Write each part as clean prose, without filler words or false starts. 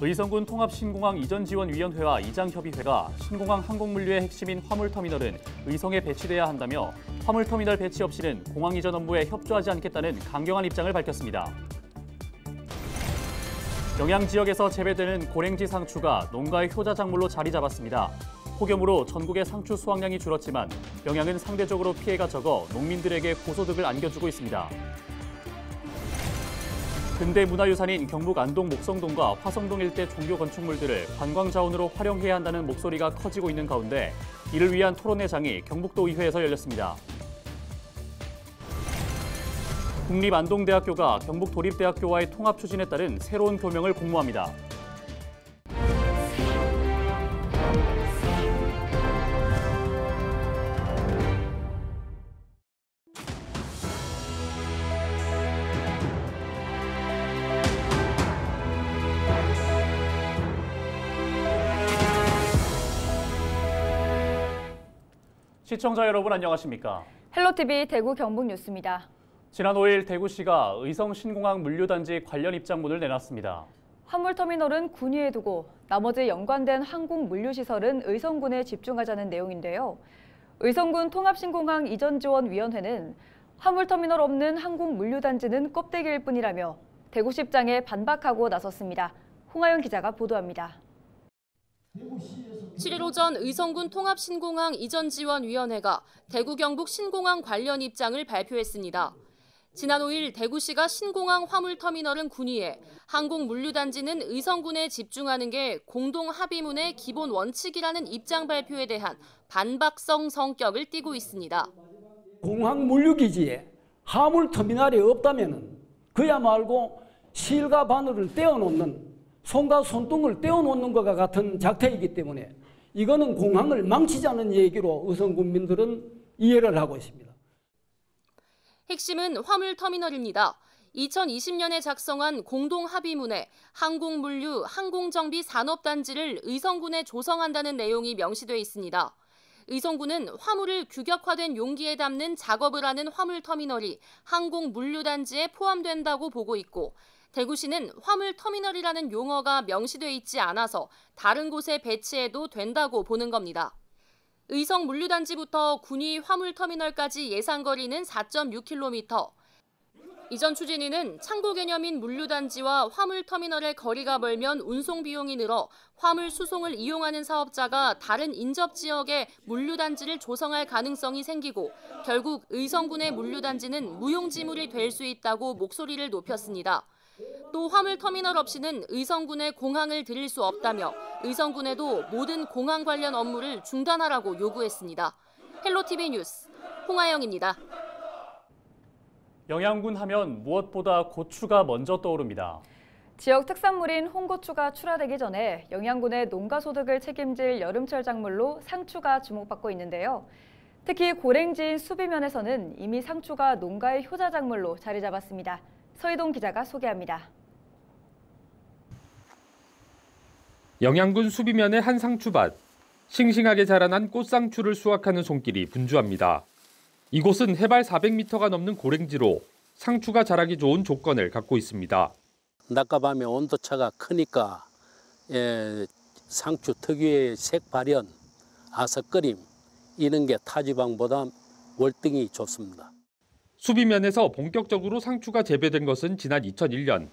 의성군 통합신공항 이전지원위원회와 이장협의회가 신공항 항공물류의 핵심인 화물터미널은 의성에 배치돼야 한다며 화물터미널 배치 없이는 공항 이전 업무에 협조하지 않겠다는 강경한 입장을 밝혔습니다. 영양 지역에서 재배되는 고랭지 상추가 농가의 효자작물로 자리 잡았습니다. 폭염으로 전국의 상추 수확량이 줄었지만 영양은 상대적으로 피해가 적어 농민들에게 고소득을 안겨주고 있습니다. 근대 문화유산인 경북 안동 목성동과 화성동 일대 종교 건축물들을 관광 자원으로 활용해야 한다는 목소리가 커지고 있는 가운데 이를 위한 토론회장이 경북도의회에서 열렸습니다. 국립안동대학교가 경북도립대학교와의 통합 추진에 따른 새로운 교명을 공모합니다. 시청자 여러분 안녕하십니까? 헬로티비 대구 경북 뉴스입니다. 지난 5일 대구시가 의성 신공항 물류단지 관련 입장문을 내놨습니다. 화물터미널은 군위에 두고 나머지 연관된 항공 물류시설은 의성군에 집중하자는 내용인데요. 의성군 통합신공항 이전지원위원회는 화물터미널 없는 항공 물류단지는 껍데기일 뿐이라며 대구시 입장에 반박하고 나섰습니다. 홍하영 기자가 보도합니다. 7일 오전 의성군 통합신공항 이전지원위원회가 대구 경북 신공항 관련 입장을 발표했습니다. 지난 5일 대구시가 신공항 화물터미널은 군위에, 항공 물류단지는 의성군에 집중하는 게 공동 합의문의 기본 원칙이라는 입장 발표에 대한 반박성 성격을 띠고 있습니다. 공항 물류기지에 화물터미널이 없다면 그야말로 실과 바늘을 떼어놓는, 손과 손등을 떼어놓는 것과 같은 작태이기 때문에 이거는 공항을 망치자는 얘기로 의성 군민들은 이해를 하고 있습니다. 핵심은 화물터미널입니다. 2020년에 작성한 공동합의문에 항공물류, 항공정비 산업단지를 의성군에 조성한다는 내용이 명시돼 있습니다. 의성군은 화물을 규격화된 용기에 담는 작업을 하는 화물터미널이 항공물류단지에 포함된다고 보고 있고, 대구시는 화물터미널이라는 용어가 명시돼 있지 않아서 다른 곳에 배치해도 된다고 보는 겁니다. 의성 물류단지부터 군위 화물터미널까지 예상거리는 4.6km. 이전 추진위는 창고 개념인 물류단지와 화물터미널의 거리가 멀면 운송 비용이 늘어 화물 수송을 이용하는 사업자가 다른 인접 지역에 물류단지를 조성할 가능성이 생기고 결국 의성군의 물류단지는 무용지물이 될 수 있다고 목소리를 높였습니다. 또 화물터미널 없이는 의성군에 공항을 들일 수 없다며 의성군에도 모든 공항 관련 업무를 중단하라고 요구했습니다. 헬로티비 뉴스 홍하영입니다. 영양군 하면 무엇보다 고추가 먼저 떠오릅니다. 지역 특산물인 홍고추가 출하되기 전에 영양군의 농가 소득을 책임질 여름철 작물로 상추가 주목받고 있는데요. 특히 고랭지인 수비면에서는 이미 상추가 농가의 효자 작물로 자리 잡았습니다. 서희동 기자가 소개합니다. 영양군 수비면의 한 상추밭. 싱싱하게 자라난 꽃상추를 수확하는 손길이 분주합니다. 이곳은 해발 400m가 넘는 고랭지로 상추가 자라기 좋은 조건을 갖고 있습니다. 낮과 밤의 온도차가 크니까 상추 특유의 색 발현, 아삭거림 이런 게 타지방보다 월등히 좋습니다. 수비면에서 본격적으로 상추가 재배된 것은 지난 2001년.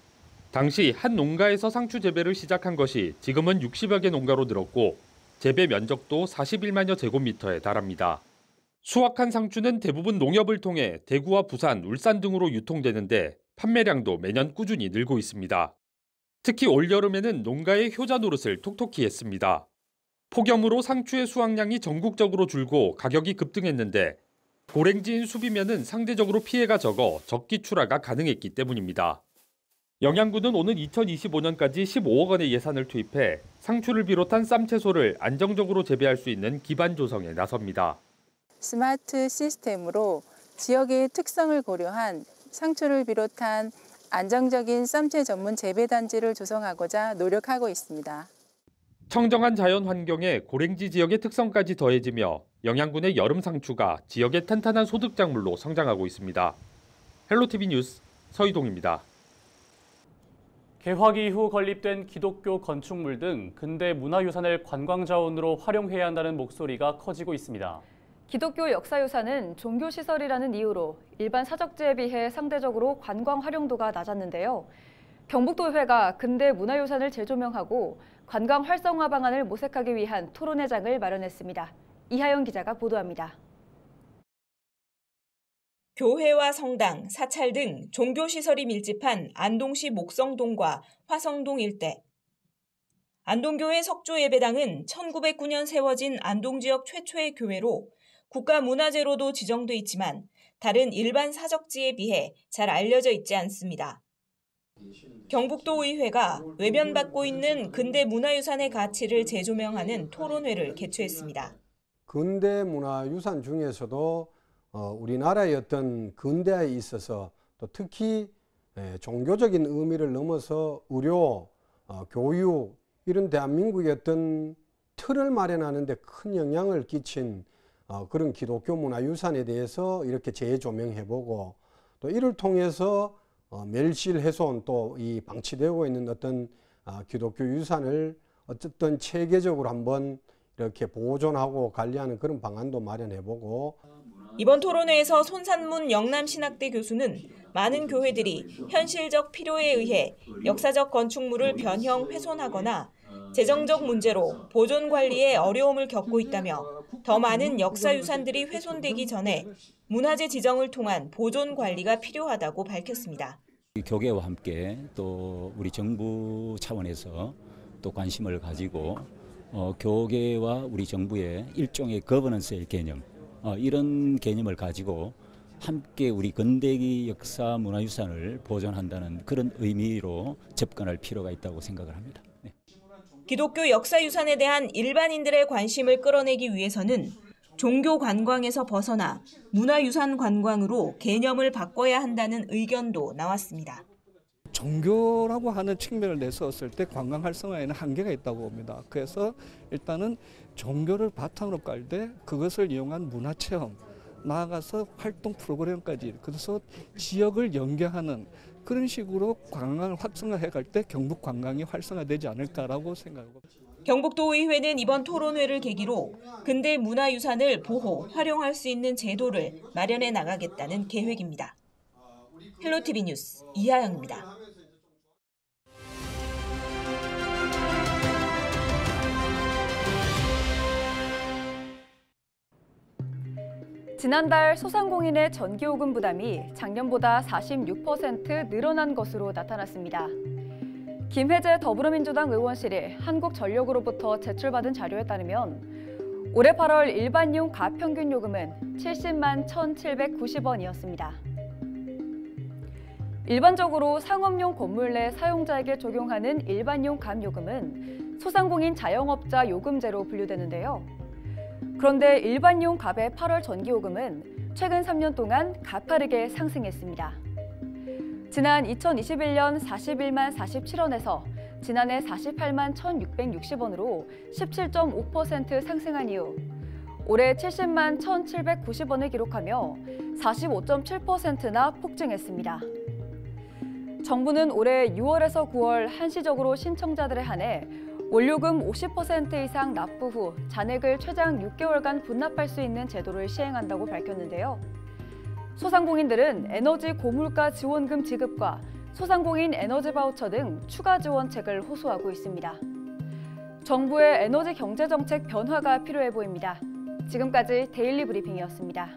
당시 한 농가에서 상추 재배를 시작한 것이 지금은 60여 개 농가로 늘었고 재배 면적도 41만여 제곱미터에 달합니다. 수확한 상추는 대부분 농협을 통해 대구와 부산, 울산 등으로 유통되는데 판매량도 매년 꾸준히 늘고 있습니다. 특히 올여름에는 농가의 효자 노릇을 톡톡히 했습니다. 폭염으로 상추의 수확량이 전국적으로 줄고 가격이 급등했는데 고랭지인 수비면은 상대적으로 피해가 적어 적기 출하가 가능했기 때문입니다. 영양군은 오는 2025년까지 15억 원의 예산을 투입해 상추를 비롯한 쌈채소를 안정적으로 재배할 수 있는 기반 조성에 나섭니다. 스마트 시스템으로 지역의 특성을 고려한 상추를 비롯한 안정적인 쌈채 전문 재배단지를 조성하고자 노력하고 있습니다. 청정한 자연 환경에 고랭지 지역의 특성까지 더해지며 영양군의 여름 상추가 지역의 탄탄한 소득 작물로 성장하고 있습니다. 헬로티비 뉴스 서희동입니다. 개화 이후 건립된 기독교 건축물 등 근대 문화유산을 관광자원으로 활용해야 한다는 목소리가 커지고 있습니다. 기독교 역사유산은 종교시설이라는 이유로 일반 사적지에 비해 상대적으로 관광 활용도가 낮았는데요. 경북도의회가 근대 문화유산을 재조명하고 관광 활성화 방안을 모색하기 위한 토론회장을 마련했습니다. 이하영 기자가 보도합니다. 교회와 성당, 사찰 등 종교시설이 밀집한 안동시 목성동과 화성동 일대. 안동교회 석조예배당은 1909년 세워진 안동 지역 최초의 교회로 국가문화재로도 지정돼 있지만 다른 일반 사적지에 비해 잘 알려져 있지 않습니다. 경북도의회가 외면받고 있는 근대 문화유산의 가치를 재조명하는 토론회를 개최했습니다. 근대 문화유산 중에서도 우리나라의 어떤 근대화에 있어서 또 특히 종교적인 의미를 넘어서 의료, 교육 이런 대한민국의 어떤 틀을 마련하는 데 큰 영향을 끼친 그런 기독교 문화유산에 대해서 이렇게 재조명해보고 또 이를 통해서 멸실훼손 또 이 방치되고 있는 어떤 기독교 유산을 어쨌든 체계적으로 한번 이렇게 보존하고 관리하는 그런 방안도 마련해보고. 이번 토론회에서 손산문 영남신학대 교수는 많은 교회들이 현실적 필요에 의해 역사적 건축물을 변형 훼손하거나 재정적 문제로 보존 관리에 어려움을 겪고 있다며 더 많은 역사유산들이 훼손되기 전에 문화재 지정을 통한 보존 관리가 필요하다고 밝혔습니다. 교계와 함께 또 우리 정부 차원에서 또 관심을 가지고 교계와 우리 정부의 일종의 거버넌스의 개념, 이런 개념을 가지고 함께 우리 근대기 역사 문화유산을 보존한다는 그런 의미로 접근할 필요가 있다고 생각을 합니다. 네. 기독교 역사유산에 대한 일반인들의 관심을 끌어내기 위해서는 종교 관광에서 벗어나 문화유산 관광으로 개념을 바꿔야 한다는 의견도 나왔습니다. 종교라고 하는 측면을 내세웠을 때 관광 활성화에는 한계가 있다고 봅니다. 그래서 일단은 종교를 바탕으로 깔 때 그것을 이용한 문화체험, 나아가서 활동 프로그램까지, 그래서 지역을 연계하는 그런 식으로 관광을 활성화해 갈 때 경북 관광이 활성화되지 않을까라고 생각하고. 경북도의회는 이번 토론회를 계기로 근대 문화유산을 보호, 활용할 수 있는 제도를 마련해 나가겠다는 계획입니다. 헬로티비 뉴스 이하영입니다. 지난달 소상공인의 전기요금 부담이 작년보다 46% 늘어난 것으로 나타났습니다. 김혜재 더불어민주당 의원실이 한국전력으로부터 제출받은 자료에 따르면 올해 8월 일반용 가평균 요금은 70만 1,790원이었습니다. 일반적으로 상업용 건물 내 사용자에게 적용하는 일반용 갑요금은 소상공인 자영업자 요금제로 분류되는데요. 그런데 일반용 갑의 8월 전기요금은 최근 3년 동안 가파르게 상승했습니다. 지난 2021년 41만 47원에서 지난해 48만 1,660원으로 17.5% 상승한 이후 올해 70만 1,790원을 기록하며 45.7%나 폭증했습니다. 정부는 올해 6월에서 9월 한시적으로 신청자들에 한해 원료금 50% 이상 납부 후 잔액을 최장 6개월간 분납할 수 있는 제도를 시행한다고 밝혔는데요. 소상공인들은 에너지 고물가 지원금 지급과 소상공인 에너지 바우처 등 추가 지원책을 호소하고 있습니다. 정부의 에너지 경제 정책 변화가 필요해 보입니다. 지금까지 데일리 브리핑이었습니다.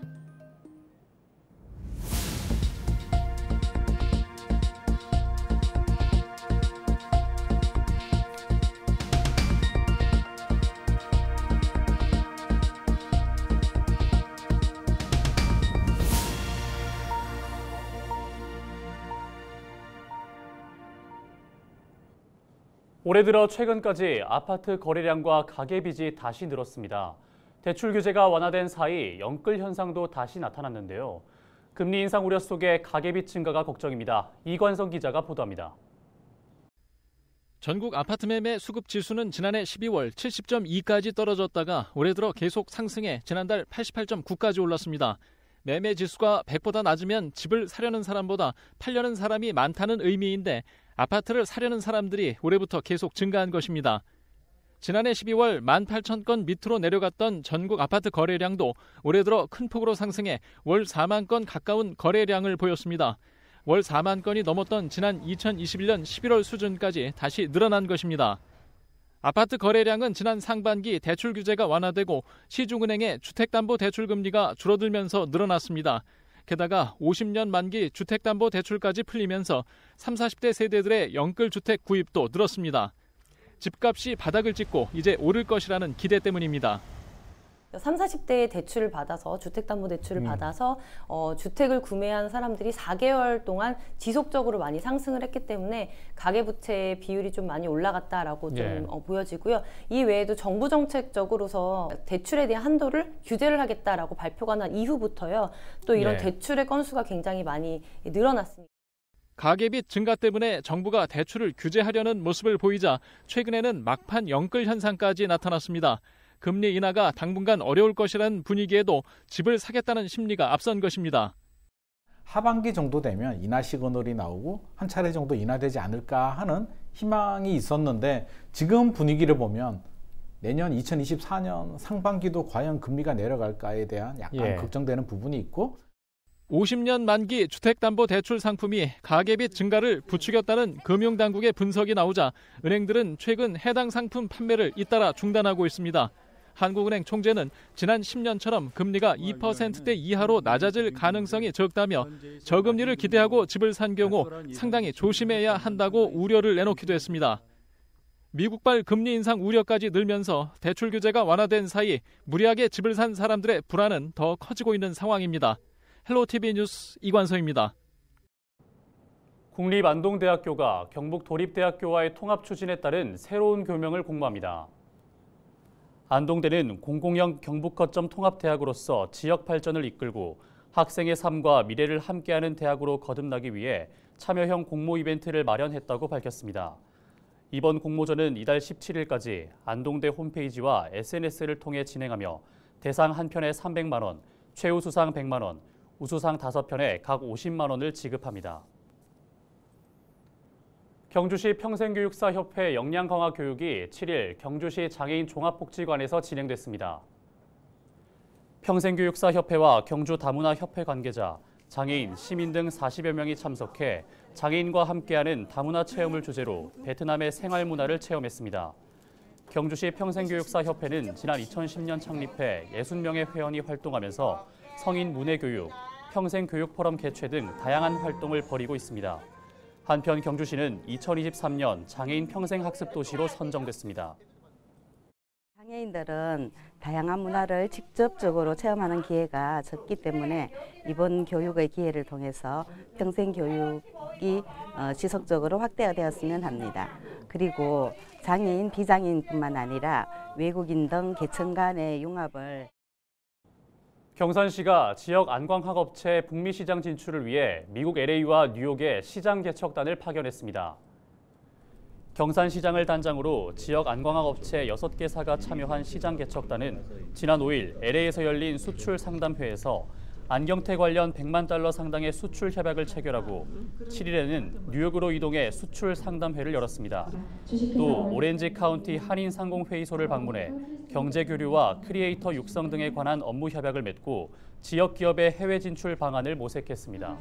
올해 들어 최근까지 아파트 거래량과 가계 빚이 다시 늘었습니다. 대출 규제가 완화된 사이 영끌 현상도 다시 나타났는데요. 금리 인상 우려 속에 가계 빚 증가가 걱정입니다. 이관성 기자가 보도합니다. 전국 아파트 매매 수급 지수는 지난해 12월 70.2까지 떨어졌다가 올해 들어 계속 상승해 지난달 88.9까지 올랐습니다. 매매 지수가 100보다 낮으면 집을 사려는 사람보다 팔려는 사람이 많다는 의미인데 아파트를 사려는 사람들이 올해부터 계속 증가한 것입니다. 지난해 12월 18,000건 밑으로 내려갔던 전국 아파트 거래량도 올해 들어 큰 폭으로 상승해 월 4만 건 가까운 거래량을 보였습니다. 월 4만 건이 넘었던 지난 2021년 11월 수준까지 다시 늘어난 것입니다. 아파트 거래량은 지난 상반기 대출 규제가 완화되고 시중은행의 주택담보대출금리가 줄어들면서 늘어났습니다. 게다가 50년 만기 주택담보대출까지 풀리면서 30, 40대 세대들의 영끌주택 구입도 늘었습니다. 집값이 바닥을 찍고 이제 오를 것이라는 기대 때문입니다. 30, 40대의 대출을 받아서 주택담보대출을 받아서 주택을 구매한 사람들이 4개월 동안 지속적으로 많이 상승을 했기 때문에 가계부채 비율이 좀 많이 올라갔다라고 좀 보여지고요. 이 외에도 정부 정책적으로서 대출에 대한 한도를 규제를 하겠다라고 발표가 난 이후부터요. 또 이런 대출의 건수가 굉장히 많이 늘어났습니다. 가계빚 증가 때문에 정부가 대출을 규제하려는 모습을 보이자 최근에는 막판 영끌 현상까지 나타났습니다. 금리 인하가 당분간 어려울 것이라는 분위기에도 집을 사겠다는 심리가 앞선 것입니다. 하반기 정도 되면 인하 시그널이 나오고 한 차례 정도 인하되지 않을까 하는 희망이 있었는데 지금 분위기를 보면 내년 2024년 상반기도 과연 금리가 내려갈까에 대한 약간 걱정되는 부분이 있고 50년 만기 주택담보대출 상품이 가계빚 증가를 부추겼다는 금융당국의 분석이 나오자 은행들은 최근 해당 상품 판매를 잇따라 중단하고 있습니다. 한국은행 총재는 지난 10년처럼 금리가 2%대 이하로 낮아질 가능성이 적다며 저금리를 기대하고 집을 산 경우 상당히 조심해야 한다고 우려를 내놓기도 했습니다. 미국발 금리 인상 우려까지 늘면서 대출 규제가 완화된 사이 무리하게 집을 산 사람들의 불안은 더 커지고 있는 상황입니다. 헬로티비 뉴스 이관서입니다. 국립안동대학교가 경북도립대학교와의 통합 추진에 따른 새로운 교명을 공모합니다. 안동대는 공공형 경북거점 통합대학으로서 지역 발전을 이끌고 학생의 삶과 미래를 함께하는 대학으로 거듭나기 위해 참여형 공모 이벤트를 마련했다고 밝혔습니다. 이번 공모전은 이달 17일까지 안동대 홈페이지와 SNS를 통해 진행하며 대상 한 편에 300만 원, 최우수상 100만 원, 우수상 5편에 각 50만 원을 지급합니다. 경주시 평생교육사협회 역량강화 교육이 7일 경주시 장애인 종합복지관에서 진행됐습니다. 평생교육사협회와 경주 다문화협회 관계자, 장애인, 시민 등 40여 명이 참석해 장애인과 함께하는 다문화 체험을 주제로 베트남의 생활문화를 체험했습니다. 경주시 평생교육사협회는 지난 2010년 창립해 60명의 회원이 활동하면서 성인 문해교육, 평생교육포럼 개최 등 다양한 활동을 벌이고 있습니다. 한편 경주시는 2023년 장애인 평생학습도시로 선정됐습니다. 장애인들은 다양한 문화를 직접적으로 체험하는 기회가 적기 때문에 이번 교육의 기회를 통해서 평생교육이 지속적으로 확대가 되었으면 합니다. 그리고 장애인, 비장애인뿐만 아니라 외국인 등 계층 간의 융합을 경산시가 지역 안광학업체 북미시장 진출을 위해 미국 LA와 뉴욕에 시장 개척단을 파견했습니다. 경산시장을 단장으로 지역 안광학업체 6개사가 참여한 시장 개척단은 지난 5일 LA에서 열린 수출 상담회에서 안경테 관련 100만 달러 상당의 수출 협약을 체결하고 7일에는 뉴욕으로 이동해 수출 상담회를 열었습니다. 또 오렌지 카운티 한인상공회의소를 방문해 경제교류와 크리에이터 육성 등에 관한 업무 협약을 맺고 지역 기업의 해외 진출 방안을 모색했습니다.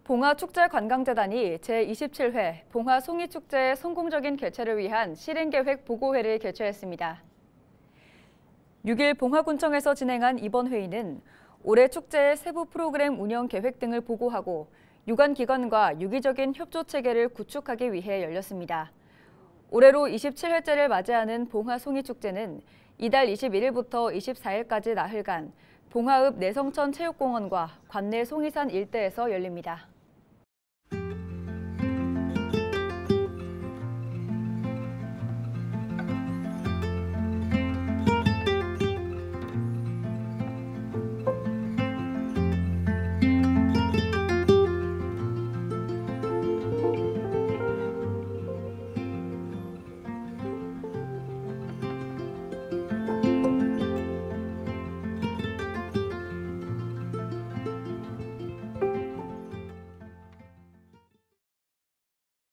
봉화축제관광재단이 제27회 봉화송이축제의 성공적인 개최를 위한 실행계획 보고회를 개최했습니다. 6일 봉화군청에서 진행한 이번 회의는 올해 축제의 세부 프로그램 운영 계획 등을 보고하고 유관기관과 유기적인 협조체계를 구축하기 위해 열렸습니다. 올해로 27회째를 맞이하는 봉화송이축제는 이달 21일부터 24일까지 나흘간 봉화읍 내성천 체육공원과 관내 송이산 일대에서 열립니다.